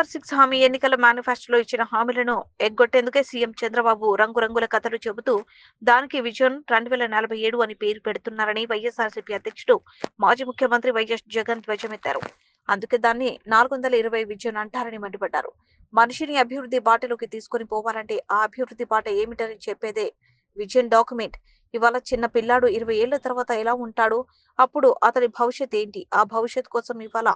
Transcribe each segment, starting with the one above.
Super 6 హామీ ఎన్నికల మేనిఫెస్టోలో ఇచ్చిన హామీలను ఎగ్గొట్టేందుకే సీఎం చంద్రబాబు రంగురంగుల కథలు చెబుతూ దానికి విజన్ 2047 అని పేరు పెడుతున్నారని వైఎస్ఆర్సీపీ అధ్యక్షుడు మాజీ ముఖ్యమంత్రి వైఎస్ జగన్ ధ్వజమెత్తారు. అందుకే దాన్ని 420 విజన్ అంటారని మండిపడ్డారు. మనిషిని అభివృద్ధి బాటలోకి తీసుకొని పోవాలంటే ఆ అభివృద్ధి బాట ఏమిటని చెప్పేదే విజన్ డాక్యుమెంట్. ఇవాళ చిన్న పిల్లాడు 20 ఏళ్ల తర్వాత ఎలా ఉంటాడు, అప్పుడు అతని భవిష్యత్ ఏంటి, ఆ భవిష్యత్ కోసం ఇవాళ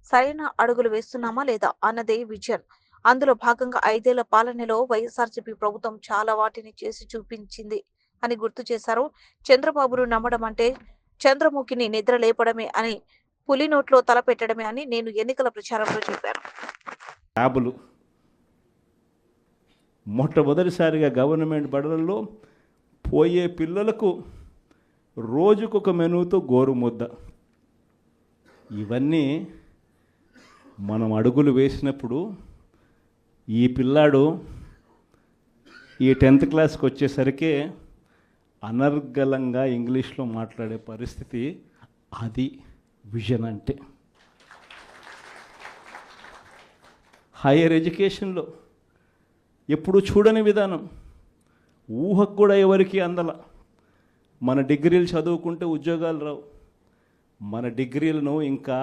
సరైన అడుగులు వేస్తున్నామా లేదా అన్నదే విజన్. అందులో భాగంగా 5 ఏళ్ల పాలనలో వైఎస్ఆర్సీపీ ప్రభుత్వం చాలా వాటిని చేసి చూపించింది అని గుర్తు చేశారు. చంద్రబాబును నమ్మడం అంటే చంద్రముఖిని నిద్ర లేపడమే అని, పులి నోట్లో తల పెట్టడమే అని నేను ఎన్నికల ప్రచారంలో చెప్పాను. ట్యాబులు మొట్టమొదటిసారిగా గవర్నమెంట్ బడులలో పోయే పిల్లలకు రోజుకొక మెనూతో గోరుముద్ద. ఇవన్నీ మనం అడుగులు వేసినప్పుడు ఈ పిల్లాడు ఈ 10th క్లాస్కి వచ్చేసరికి అనర్గళంగా ఇంగ్లీష్లో మాట్లాడే పరిస్థితి. అది విజన్ అంటే. హైయర్ ఎడ్యుకేషన్లో ఎప్పుడు చూడని విధానం, ఊహకు కూడా ఎవరికి అందల. మన డిగ్రీలు చదువుకుంటే ఉద్యోగాలు రావు, మన డిగ్రీలను ఇంకా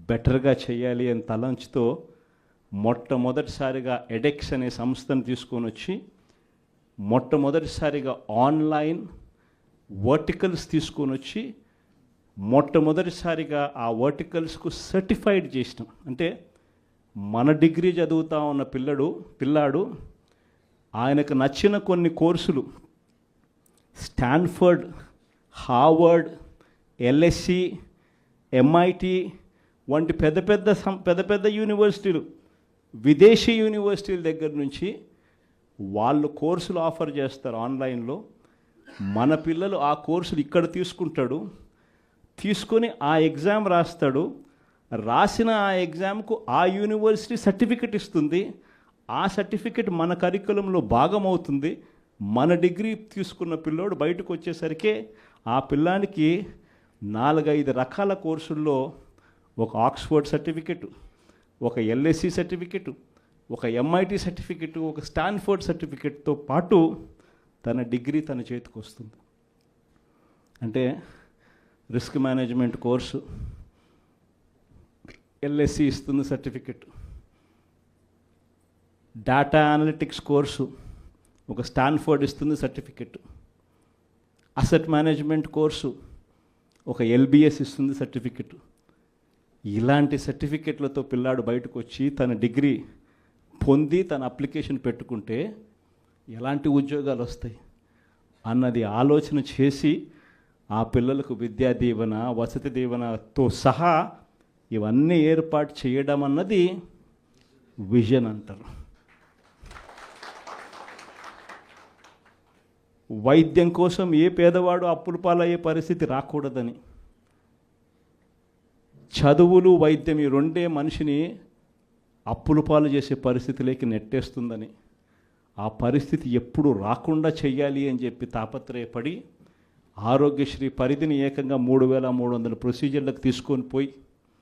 బెటర్గా చేయాలి అని తలంచుతో మొట్టమొదటిసారిగా ఎడెక్స్ అనే సంస్థను తీసుకొని వచ్చి మొట్టమొదటిసారిగా ఆన్లైన్ వర్టికల్స్ తీసుకొని వచ్చి మొట్టమొదటిసారిగా ఆ వర్టికల్స్కు సర్టిఫైడ్ చేసినాం. అంటే మన డిగ్రీ చదువుతా ఉన్న పిల్లాడు ఆయనకు నచ్చిన కొన్ని కోర్సులు స్టాన్ఫర్డ్, హార్వర్డ్, ఎల్ఎస్సి, ఎంఐటి వంటి పెద్ద పెద్ద యూనివర్సిటీలు, విదేశీ యూనివర్సిటీల దగ్గర నుంచి వాళ్ళు కోర్సులు ఆఫర్ చేస్తారు ఆన్లైన్లో. మన పిల్లలు ఆ కోర్సులు ఇక్కడ తీసుకుంటాడు, తీసుకొని ఆ ఎగ్జామ్ రాస్తాడు. రాసిన ఆ ఎగ్జామ్కు ఆ యూనివర్సిటీ సర్టిఫికెట్ ఇస్తుంది. ఆ సర్టిఫికెట్ మన కరికులంలో భాగం అవుతుంది. మన డిగ్రీ తీసుకున్న పిల్లోడు బయటకు వచ్చేసరికి ఆ పిల్లానికి 4-5 రకాల కోర్సుల్లో ఒక ఆక్స్ఫర్డ్ సర్టిఫికెట్, ఒక ఎల్ఎస్సి సర్టిఫికెట్, ఒక ఎంఐటి సర్టిఫికెట్, ఒక స్టాన్ఫర్డ్ సర్టిఫికెట్తో పాటు తన డిగ్రీ తన చేతికి వస్తుంది. అంటే రిస్క్ మేనేజ్మెంట్ కోర్సు ఎల్ఎస్సి ఇస్తుంది సర్టిఫికెట్, డేటా అనలిటిక్స్ కోర్సు ఒక స్టాన్ఫర్డ్ ఇస్తుంది సర్టిఫికెట్, అసెట్ మేనేజ్మెంట్ కోర్సు ఒక ఎల్బిఎస్ ఇస్తుంది సర్టిఫికెట్. ఇలాంటి సర్టిఫికెట్లతో పిల్లాడు బయటకు వచ్చి తన డిగ్రీ పొంది తన అప్లికేషన్ పెట్టుకుంటే ఎలాంటి ఉద్యోగాలు వస్తాయి అన్నది ఆలోచన చేసి ఆ పిల్లలకు విద్యా దీవెన, వసతి దీవెనతో సహా ఇవన్నీ ఏర్పాటు చేయడం అన్నది విజన్ అంటారు. వైద్యం కోసం ఏ పేదవాడు అప్పుల పాలయ్యే పరిస్థితి రాకూడదని, చదువులు వైద్యం ఈ రెండే మనిషిని అప్పుల పాలు చేసే పరిస్థితిలోకి నెట్టేస్తుందని, ఆ పరిస్థితి ఎప్పుడు రాకుండా చెయ్యాలి అని చెప్పి తాపత్రయపడి ఆరోగ్యశ్రీ పరిధిని ఏకంగా 3300 ప్రొసీజర్లకు తీసుకొని పోయి